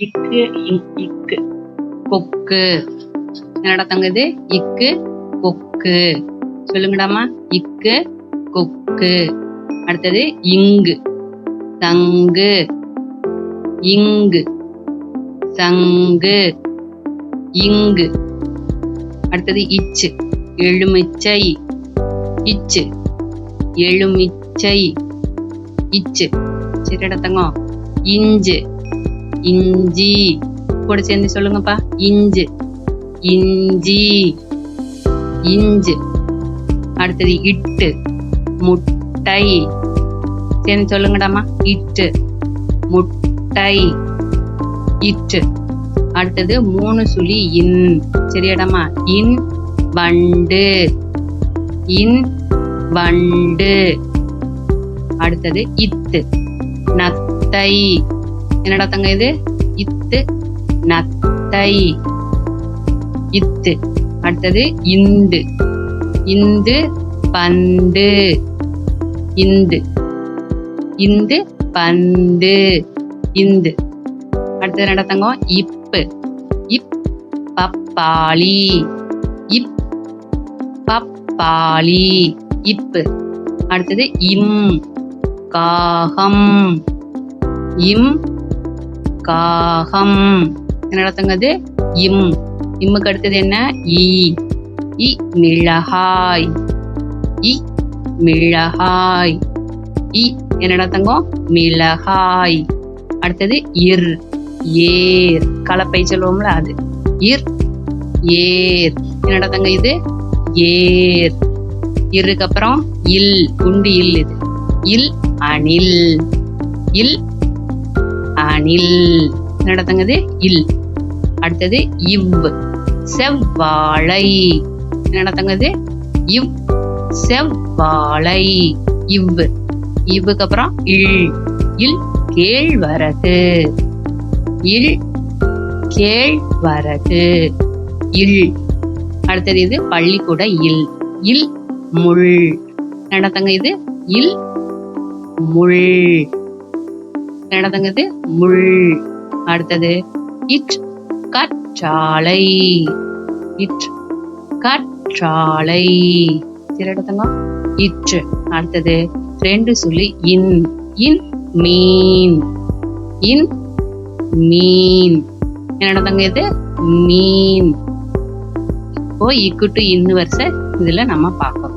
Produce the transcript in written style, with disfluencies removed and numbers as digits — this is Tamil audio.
இக்கு இக்கு கொக்கு. என்னடா தங்க இது? இக்கு கொக்கு. சொல்லுங்கடாமா. இக்கு கொக்கு. அடுத்தது இங்கு தங்கு. இங்கு சங்கு. இங்கு. அடுத்தது இச்சு எலுமிச்சை. இச்சு எலுமிச்சை. இச்சு. சரிடா தங்கம். இஞ்சு இஞ்சி. கூட சேர்ந்து சொல்லுங்கப்பா. இஞ்சு இஞ்சி. இஞ்சு. அடுத்தது இட்டு முட்டை. சேர்ந்து சொல்லுங்கடாமா. இட்டு முட்டை. இட்டு. அடுத்தது 3 சுழி இன். சரியாடாமா. இன் வண்டு. இன் வண்டு. அடுத்தது இத்து நத்தை. என்னடா தங்க இது? இத்து நத்தை. இத்து. அடுத்தது இந்து. இந்து பந்து. இந்து. இந்து பந்து. இந்து. அடுத்தது என்னடா தங்கம்? இப்பு. இப் பப்பாளி. இப் பப்பாளி. இப்பு. அடுத்தது இம் காகம். இம் காகம். என்னடா தங்கது? இம். இம்முக்கு அடுத்தது என்ன? இ. இ மிளகாய். இ மிளகாய். இ என்னடா தங்கம்? மிளகாய். அடுத்தது இர் ஏர். கலப்பை சொல்லுவோம்ல அது. இர் ஏர். என்னடா தங்க இது? ஏர். இருக்கு அப்புறம் இல். குண்டு இல் இது. இல் அணில். இல் அணில். என்னடா தங்கது? இல். அடுத்தது இவ் செவ்வாழை. என்னடா தங்கது? இவ் செவ்வாழை. இவ். இவ்வுக்கு அப்புறம் இல். இல் கேழ்வரகு. இல் கேழ்வரகு. இல். அடுத்தது இது பள்ளிக்கூட இல். இல் முள். என்னடா தங்க இது? இல் முள். என்னடா தங்க இது? முள். அடுத்தது இட் கற்றாழை. இட் கற்றாழை. சரிடா தங்கம். இற்று. அடுத்தது 2 சுழி இன். இன் மீன். இன் மீன். என்னடா தங்க இது? மீன். இப்போ இக்கு டு இன்னு வரிசை இதுல நம்ம பார்க்கணும்.